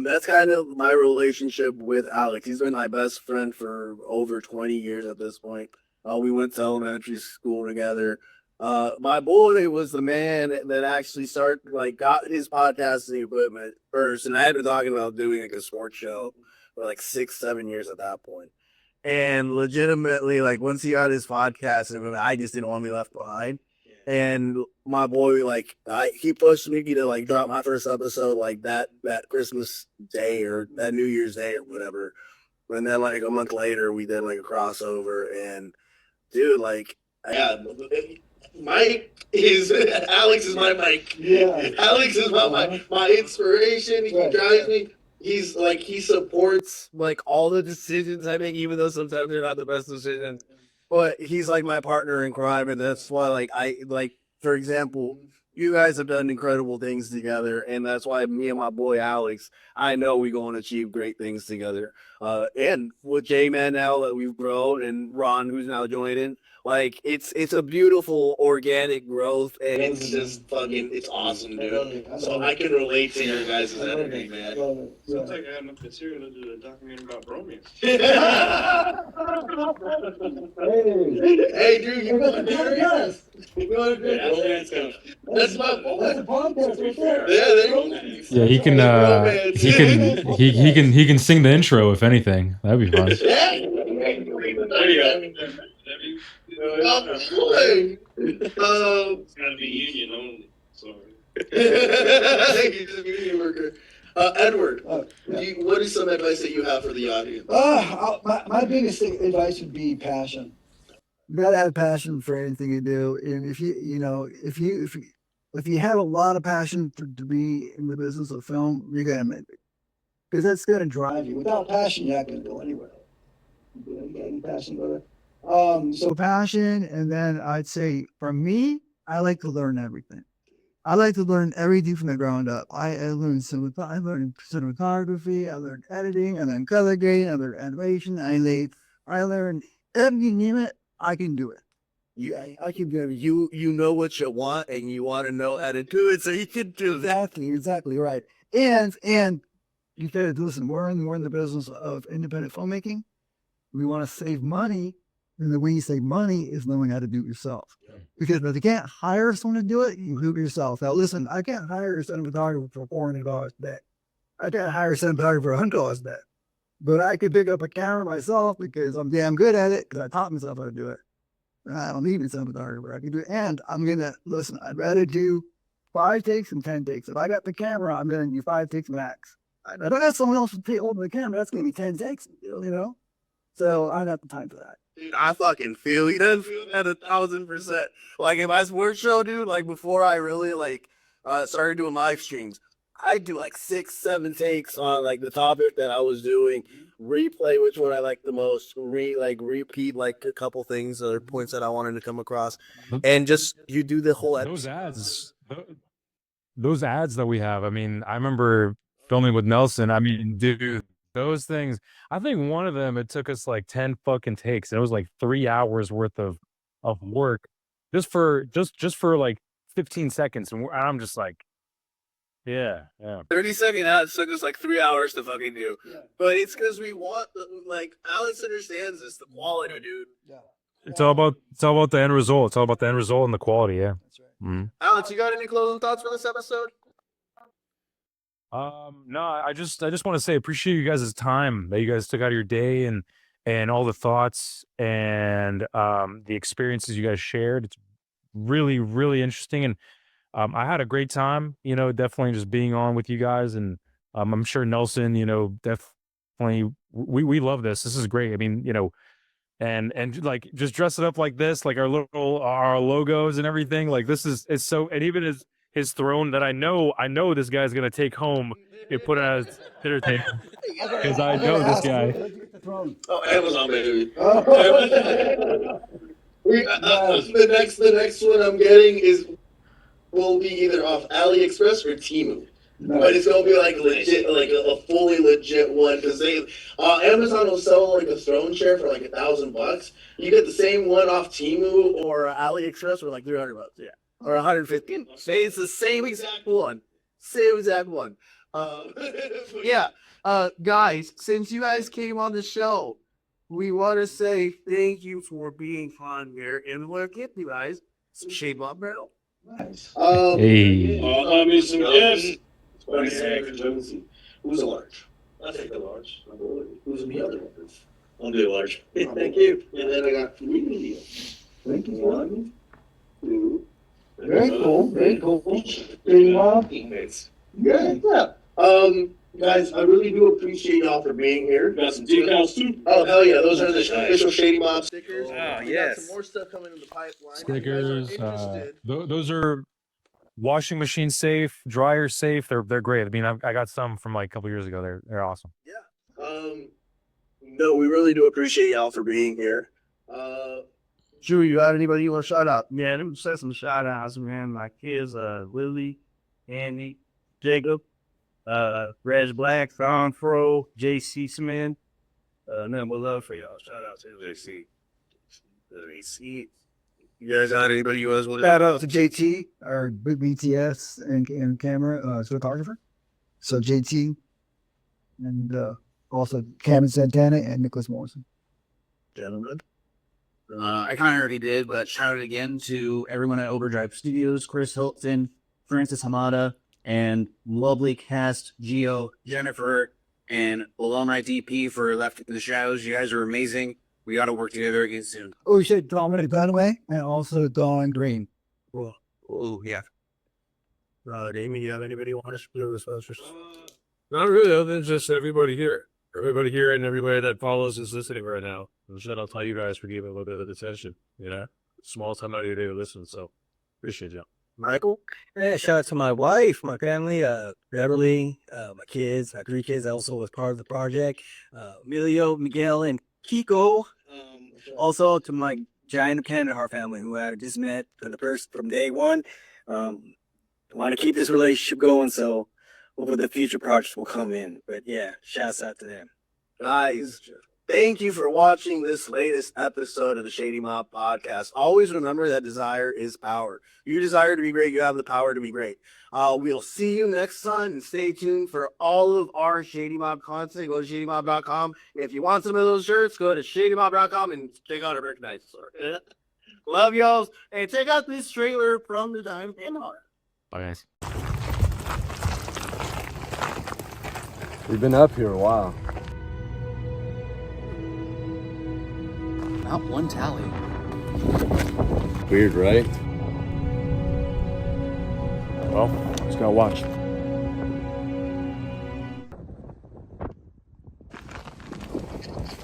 [SPEAKER 1] that's kind of my relationship with Alex. He's been my best friend for over 20 years at this point. We went to elementary school together. My boy was the man that actually got his podcasting equipment first, and I had been talking about doing a sports show for 6-7 years at that point. And legitimately, once he got his podcast, I just didn't want to be left behind. And my boy, he pushed me to drop my first episode that Christmas Day or that New Year's Day or whatever. And then a month later, we did a crossover. And dude,
[SPEAKER 5] Mike is Alex is my Mike.
[SPEAKER 4] Yeah.
[SPEAKER 5] Alex is my inspiration. He drives me. He's he supports
[SPEAKER 1] all the decisions I make, even though sometimes they're not the best decisions. but he's like my partner in crime, and that's why, like, for example, you guys have done incredible things together, and that's why me and my boy Alex, I know we're going to achieve great things together. And with J-Man now that we've grown, and Ron who's now joining, like it's a beautiful organic growth, and it's just fucking, it's awesome, dude. So I can relate to your guys' energy, man.
[SPEAKER 7] Sounds like I have enough material to do a documentary about bromance.
[SPEAKER 1] Hey, dude, you want to do it? You want to do it? That's my boy.
[SPEAKER 4] That's a podcast right there.
[SPEAKER 1] Yeah, there you go.
[SPEAKER 10] Yeah, he can sing the intro if anything. That'd be fun.
[SPEAKER 1] There you go.
[SPEAKER 7] It's gotta be union only. Sorry.
[SPEAKER 1] He's a union worker. Edward, what is some advice that you have for the audience?
[SPEAKER 4] My biggest advice would be passion. You gotta have passion for anything you do, and if you have a lot of passion to be in the business of film, you're gonna make it, because that's gonna drive you. Without passion, you're not gonna go anywhere. You got any passion, brother? So passion, and then I'd say for me, I like to learn everything. I like to learn everything from the ground up. I learned cinematography, I learned editing, I learned color grading, I learned animation, I learned everything, name it, I can do it.
[SPEAKER 1] I can do it. You know what you want, and you want to know how to do it, so you can do that.
[SPEAKER 4] Exactly right. And you said, listen, we're in the business of independent filmmaking. We want to save money. And the way you save money is knowing how to do it yourself. Because if you can't hire someone to do it, you do it yourself. Now, listen, I can't hire a cinematographer for $400 a day. I can't hire a cinematographer for $100 a day. But I could pick up a camera myself because I'm damn good at it, because I taught myself how to do it. I don't need a cinematographer. I can do it. And I'm going to, listen, I'd rather do 5 takes than 10 takes. If I got the camera, I'm going to do 5 takes max. I don't have someone else to take over the camera. That's going to be 10 takes, you know? So I don't have the time for that.
[SPEAKER 1] Dude, I fucking feel you. Doesn't feel that 1,000%. Like in my sports show, dude, like before I really started doing live streams, I'd do like 6, 7 takes on like the topic that I was doing, replay which one I liked the most, repeat like a couple things or points that I wanted to come across, and just you do the whole episode.
[SPEAKER 10] Those ads that we have. I mean, I remember filming with Nelson. I mean, dude, those things. I think one of them, it took us like 10 fucking takes. It was like 3 hours worth of work just for like 15 seconds, and I'm just like, yeah.
[SPEAKER 1] 30-second ads took us like 3 hours to fucking do. Yeah. But it's because we want, like, Alex understands this, the quality, dude. Yeah.
[SPEAKER 10] It's all about the end result. It's all about the end result and the quality, yeah.
[SPEAKER 4] That's right.
[SPEAKER 10] Mm-hmm.
[SPEAKER 1] Alex, you got any closing thoughts for this episode?
[SPEAKER 10] No, I just want to say appreciate you guys' time that you guys took out of your day and all the thoughts and the experiences you guys shared. It's really, really interesting, and I had a great time, definitely just being on with you guys, and I'm sure Nelson, definitely we love this. This is great. I mean, and like just dress it up like this, like our logos and everything. Like it's so, and even his throne that I know this guy's gonna take home and put it as dinner table, because I know this guy.
[SPEAKER 1] Oh, Amazon, baby. The next one I'm getting will be either off AliExpress or Temu. No. But it's gonna be like legit, like a fully legit one, because Amazon will sell like a throne chair for like $1,000. You get the same one off Temu or AliExpress for like $300, yeah, or $150. It's the same exact one, yeah. Guys, since you guys came on the show, we want to say thank you for being on here, and we'll give you guys some Shady Mob barrel. Nice.
[SPEAKER 10] Hey.
[SPEAKER 7] I mean, some gifts.
[SPEAKER 1] Who's a large? I'll take the large. Who's the other one? I'll do a large. Thank you. And then I got 3 mediums. Thank you. 1, 2. Very cool. Very cool. Yeah. Guys, I really do appreciate y'all for being here.
[SPEAKER 7] Got some decals too.
[SPEAKER 1] Oh hell yeah, those are the official Shady Mob stickers.
[SPEAKER 7] Oh
[SPEAKER 1] we
[SPEAKER 7] yes.
[SPEAKER 1] got some more stuff coming in the pipeline.
[SPEAKER 10] Stickers. Those are washing machine safe, dryer safe. They're great. I mean, I got some from like a couple years ago. They're awesome.
[SPEAKER 1] Yeah. No, we really do appreciate y'all for being here. Drew, you got anybody you want to shout out?
[SPEAKER 2] Yeah, let me say some shout outs, man. My kids, Lily, Andy, Jacob, Reg Black, Thon Fro, JC Smith. Nothing but love for y'all. Shout out to JC. JC. You guys got anybody you guys want to
[SPEAKER 4] Shout out to JT, our big BTS and camera cinematographer. So JT, and also Cameron Santana and Nicholas Morrison.
[SPEAKER 1] Gentlemen.
[SPEAKER 6] I kind of already did, but shout out again to everyone at Overdrive Studios, Chris Hilton, Francis Hamada, and lovely cast Gio, Jennifer, and Alumni DP for Left in the Shadows. You guys are amazing. We got to work together again soon.
[SPEAKER 4] Oh shit, Dominic Dunaway and also Dawn Green.
[SPEAKER 1] Cool. Oh, yeah. Damian, you have anybody you want to split with sponsors?
[SPEAKER 2] Not really, other than just everybody here. Everybody here and everybody that follows is listening right now. And shout out to you guys for giving a little bit of attention, you know? Small time out of your day to listen, so appreciate y'all.
[SPEAKER 1] Michael?
[SPEAKER 13] Yeah, shout out to my wife, my family, Beverly, my kids, my 3 kids also was part of the project. Emilio, Miguel, and Kiko. Also to my Giant of Kandahar family who I just met from day one. Want to keep this relationship going, so hopefully the future projects will come in. But yeah, shouts out to them.
[SPEAKER 1] Guys, thank you for watching this latest episode of the Shady Mob Podcast. Always remember that desire is power. You desire to be great, you have the power to be great. We'll see you next time, and stay tuned for all of our Shady Mob content. Go to shadymob.com. If you want some of those shirts, go to shadymob.com and check out our merchandise store. Love y'all. And check out this trailer from the Giant of Kandahar.
[SPEAKER 10] Bye, guys.
[SPEAKER 8] We've been up here a while.
[SPEAKER 6] Not one tally.
[SPEAKER 8] Weird, right?
[SPEAKER 10] Well, just gotta watch.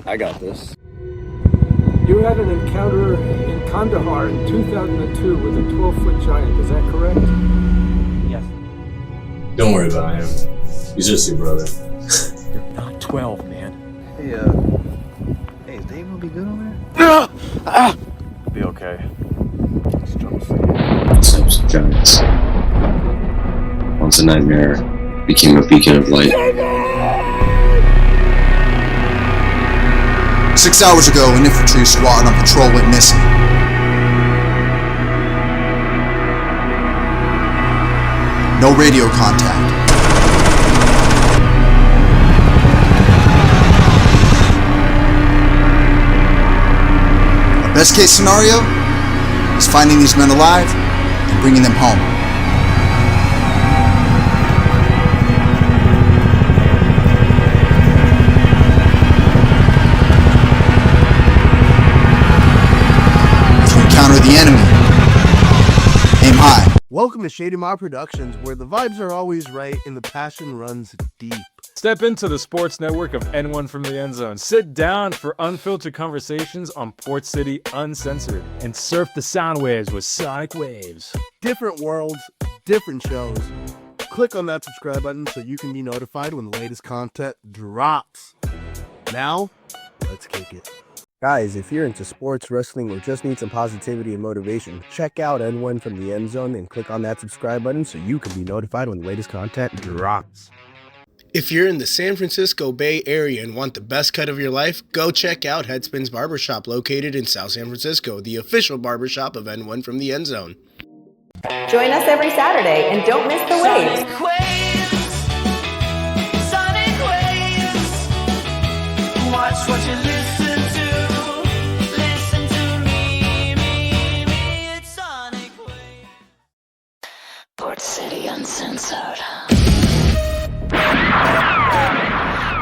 [SPEAKER 8] I got this.
[SPEAKER 14] You had an encounter in Kandahar in 2002 with a 12-foot giant, is that correct?
[SPEAKER 10] Yes.
[SPEAKER 8] Don't worry about him. He's just your brother.
[SPEAKER 13] You're not 12, man.
[SPEAKER 4] Hey, is Dave gonna be good on there?
[SPEAKER 10] Be okay.
[SPEAKER 8] These types of giants. Once a nightmare became a beacon of light.
[SPEAKER 15] 6 hours ago, an infantry squad on patrol went missing. No radio contact. Our best case scenario is finding these men alive and bringing them home. Encounter the enemy. Aim high.
[SPEAKER 1] Welcome to Shady Mob Productions, where the vibes are always right and the passion runs deep.
[SPEAKER 10] Step into the sports network of N1 from the End Zone. Sit down for unfiltered conversations on Port City Uncensored and surf the sound waves with Sonic Waves.
[SPEAKER 1] Different worlds, different shows. Click on that subscribe button so you can be notified when the latest content drops. Now, let's kick it.
[SPEAKER 13] Guys, if you're into sports, wrestling, or just need some positivity and motivation, check out N1 from the End Zone and click on that subscribe button so you can be notified when the latest content drops.
[SPEAKER 1] If you're in the San Francisco Bay Area and want the best cut of your life, go check out Headspin's Barbershop, located in South San Francisco, the official barbershop of N1 from the End Zone.
[SPEAKER 12] Join us every Saturday and don't miss the waves.
[SPEAKER 3] Sonic waves. Watch what you listen to. Listen to me. It's Sonic waves.
[SPEAKER 16] Port City Uncensored.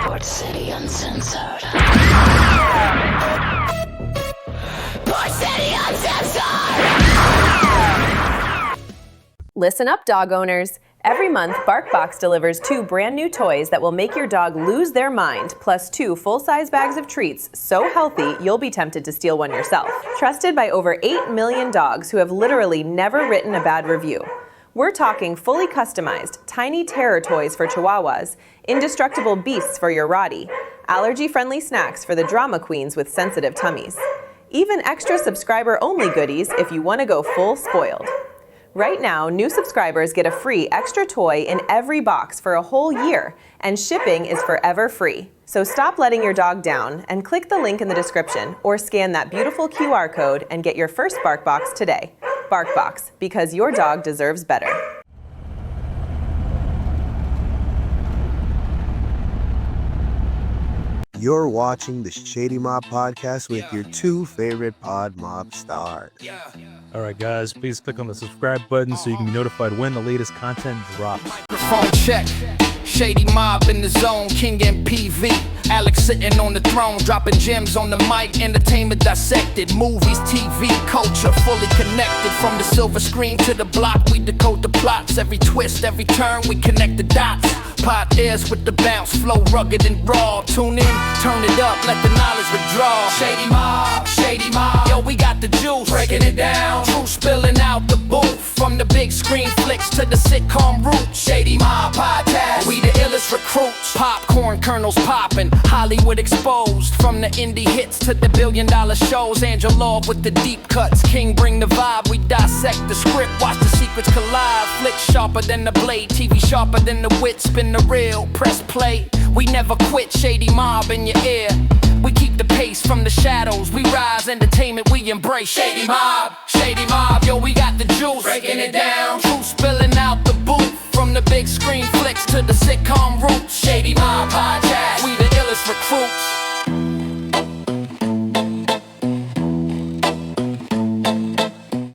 [SPEAKER 16] Port City Uncensored. Port City Uncensored!
[SPEAKER 12] Listen up, dog owners. Every month, BarkBox delivers 2 brand new toys that will make your dog lose their mind, plus 2 full-size bags of treats so healthy you'll be tempted to steal one yourself. Trusted by over 8 million dogs who have literally never written a bad review. We're talking fully customized, tiny terror toys for Chihuahuas, indestructible beasts for your Rottie, allergy-friendly snacks for the drama queens with sensitive tummies. Even extra subscriber-only goodies if you want to go full spoiled. Right now, new subscribers get a free extra toy in every box for a whole year, and shipping is forever free. So stop letting your dog down and click the link in the description or scan that beautiful QR code and get your first BarkBox today. BarkBox, because your dog deserves better.
[SPEAKER 17] You're watching the Shady Mob Podcast with your two favorite pod mob stars.
[SPEAKER 10] All right, guys, please click on the subscribe button so you can be notified when the latest content drops.
[SPEAKER 3] Microphone check. Shady Mob in the zone, King N.P.V. Alex sitting on the throne, dropping gems on the mic, entertainment dissected, movies, TV, culture, fully connected. From the silver screen to the block, we decode the plots. Every twist, every turn, we connect the dots. Pot airs with the bounce, flow rugged and raw. Tune in, turn it up, let the knowledge withdraw. Shady Mob, yo, we got the juice, breaking it down. Truth spilling out the booth, from the big screen flicks to the sitcom roots. Shady Mob Podcast, we the illest recruits. Popcorn kernels popping, Hollywood exposed. From the indie hits to the billion-dollar shows. Angela with the deep cuts, King bring the vibe. We dissect the script, watch the secrets collide. Flick sharper than the blade, TV sharper than the wit. Spin the reel, press play. We never quit, Shady Mob in your ear. We keep the pace from the shadows. We rise, entertainment we embrace. Shady Mob, yo, we got the juice, breaking it down. Truth spilling out the booth, from the big screen flicks to the sitcom roots. Shady Mob Podcast, we the illest recruits.